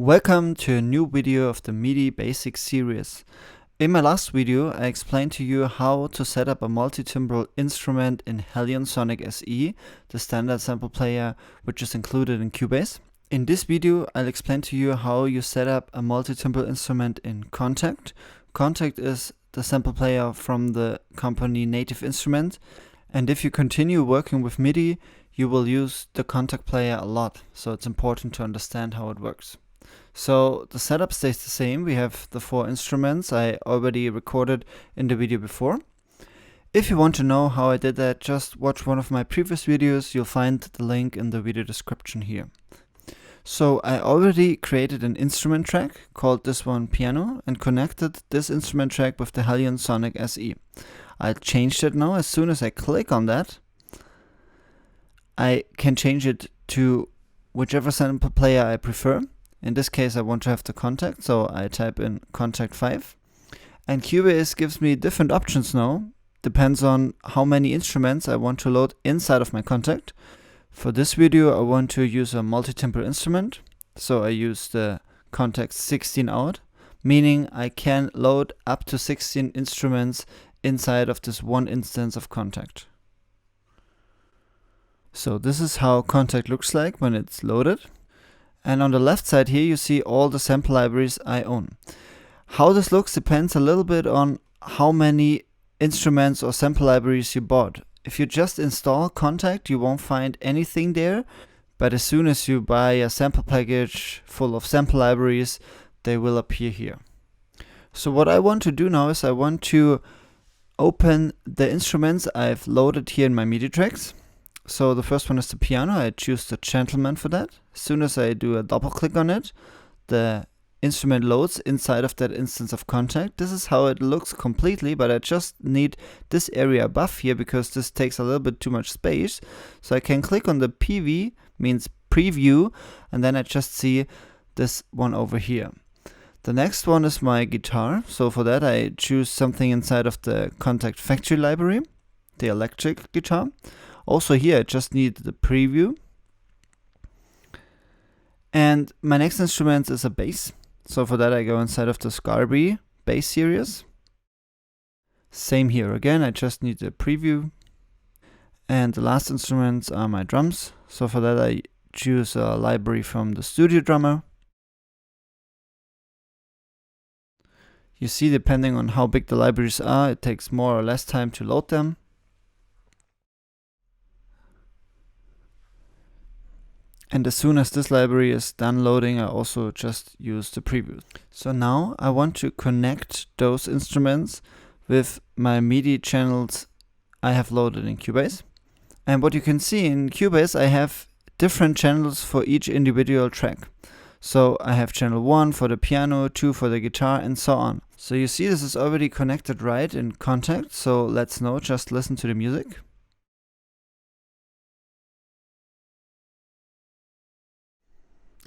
Welcome to a new video of the Midi Basics series. In my last video, I explained to you how to set up a multitimbral instrument in Sonic SE, the standard sample player which is included in Cubase. In this video, I'll explain to you how you set up a multitimbral instrument in Kontakt. Kontakt is the sample player from the company Native Instrument, and if you continue working with Midi, you will use the Kontakt player a lot, so it's important to understand how it works. So the setup stays the same. We have the 4 instruments I already recorded in the video before. If you want to know how I did that, just watch one of my previous videos. You'll find the link in the video description here. So I already created an instrument track called this one piano and connected this instrument track with the Sonic SE. I'll change it now. As soon as I click on that, I can change it to whichever sample player I prefer. In this case, I want to have the Kontakt, so I type in Kontakt 5. And Cubase gives me different options now. Depends on how many instruments I want to load inside of my Kontakt. For this video, I want to use a multitimbral instrument, so I use the Kontakt 16 out, meaning I can load up to 16 instruments inside of this one instance of Kontakt. So this is how Kontakt looks like when it's loaded. And on the left side here, you see all the sample libraries I own. How this looks depends a little bit on how many instruments or sample libraries you bought. If you just install Kontakt, you won't find anything there. But as soon as you buy a sample package full of sample libraries, they will appear here. So what I want to do now is I want to open the instruments I've loaded here in my MIDI tracks. So the first one is the piano. I choose the gentleman for that. As soon as I do a double click on it, the instrument loads inside of that instance of Kontakt. This is how it looks completely, but I just need this area above here because this takes a little bit too much space. So I can click on the PV, means preview, and then I just see this one over here. The next one is my guitar. So for that I choose something inside of the Kontakt factory library, the electric guitar. Also here I just need the preview. And my next instrument is a bass. So for that I go inside of the Scarby bass series. Same here again, I just need the preview. And the last instruments are my drums. So for that I choose a library from the Studio Drummer. You see, depending on how big the libraries are, it takes more or less time to load them. And as soon as this library is done loading, I also just use the preview. So now I want to connect those instruments with my MIDI channels I have loaded in Cubase. And what you can see in Cubase, I have different channels for each individual track. So I have channel 1 for the piano, 2 for the guitar, and so on. So you see this is already connected right in Kontakt. So let's now just listen to the music.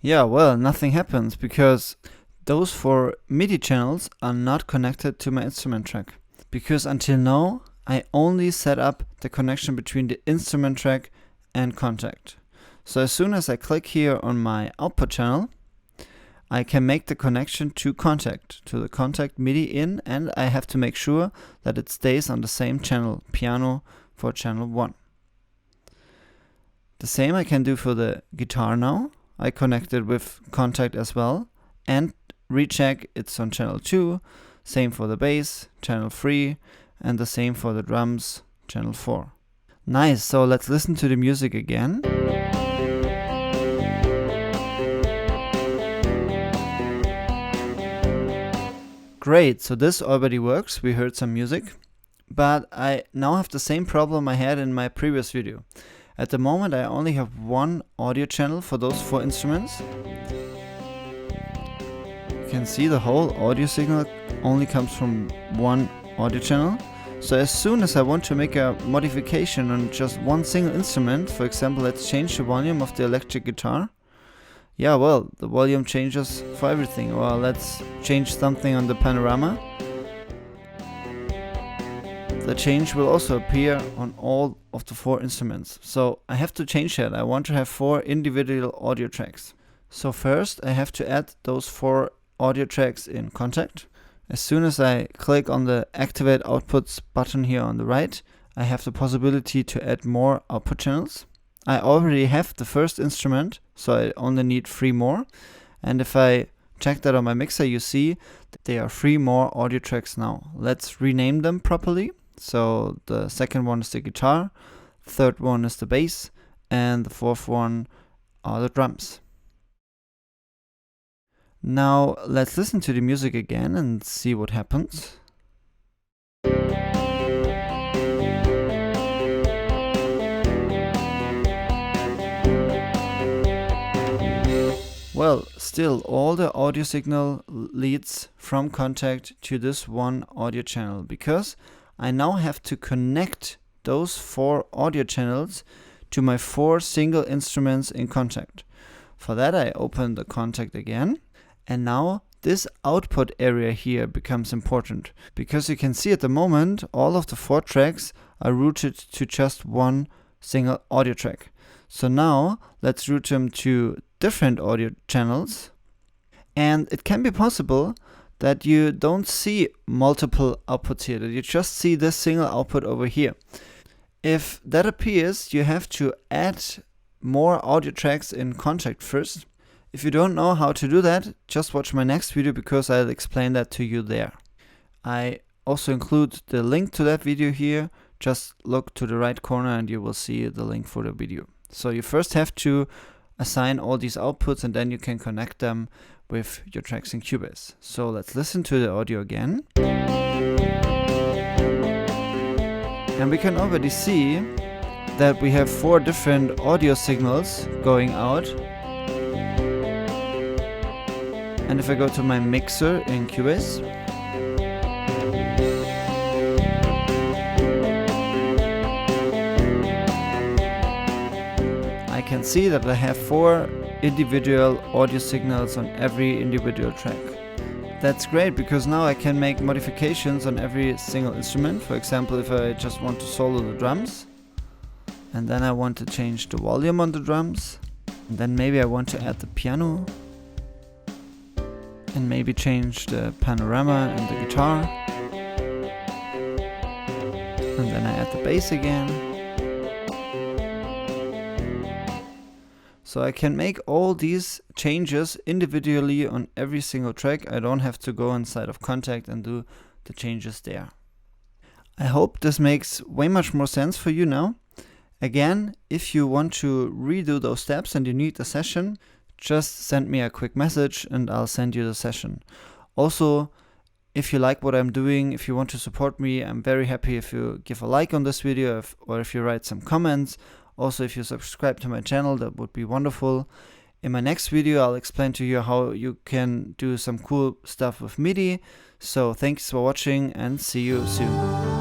Yeah, well, nothing happens because those 4 MIDI channels are not connected to my instrument track. Because until now, I only set up the connection between the instrument track and Kontakt. So as soon as I click here on my output channel, I can make the connection to Kontakt, to the Kontakt MIDI in, and I have to make sure that it stays on the same channel, piano, for channel 1. The same I can do for the guitar now. I connect it with Kontakt as well and recheck it's on channel 2, same for the bass, channel 3, and the same for the drums, channel 4. Nice, so let's listen to the music again. Great, so this already works, we heard some music, but I now have the same problem I had in my previous video. At the moment I only have one audio channel for those 4 instruments. You can see the whole audio signal only comes from one audio channel. So as soon as I want to make a modification on just one single instrument, for example, let's change the volume of the electric guitar. Yeah, well, the volume changes for everything. Or let's change something on the panorama. The change will also appear on all of the 4 instruments. So I have to change that. I want to have 4 individual audio tracks. So first I have to add those 4 audio tracks in Kontakt. As soon as I click on the Activate Outputs button here on the right, I have the possibility to add more output channels. I already have the first instrument, so I only need 3 more. And if I check that on my mixer, you see that there are 3 more audio tracks now. Let's rename them properly. So the second one is the guitar, third one is the bass, and the fourth one are the drums. Now let's listen to the music again and see what happens. Well, still all the audio signal leads from Kontakt to this one audio channel, because I now have to connect those 4 audio channels to my 4 single instruments in Kontakt. For that I open the Kontakt again, and now this output area here becomes important, because you can see at the moment all of the 4 tracks are routed to just one single audio track. So now let's route them to different audio channels, and it can be possible that you don't see multiple outputs here, that you just see this single output over here. If that appears, you have to add more audio tracks in Kontakt first. If you don't know how to do that, just watch my next video, because I'll explain that to you there. I also include the link to that video here. Just look to the right corner and you will see the link for the video. So you first have to assign all these outputs, and then you can connect them with your tracks in Cubase. So let's listen to the audio again. And we can already see that we have 4 different audio signals going out. And if I go to my mixer in Cubase, I can see that I have 4 individual audio signals on every individual track. That's great, because now I can make modifications on every single instrument. For example, if I just want to solo the drums, and then I want to change the volume on the drums, and then maybe I want to add the piano, and maybe change the panorama and the guitar, and then I add the bass again. So I can make all these changes individually on every single track. I don't have to go inside of Kontakt and do the changes there. I hope this makes way much more sense for you now. Again, if you want to redo those steps and you need a session, just send me a quick message and I'll send you the session. Also, if you like what I'm doing, if you want to support me, I'm very happy if you give a like on this video, or if you write some comments. Also, if you subscribe to my channel, that would be wonderful. In my next video, I'll explain to you how you can do some cool stuff with Midi. So thanks for watching and see you soon.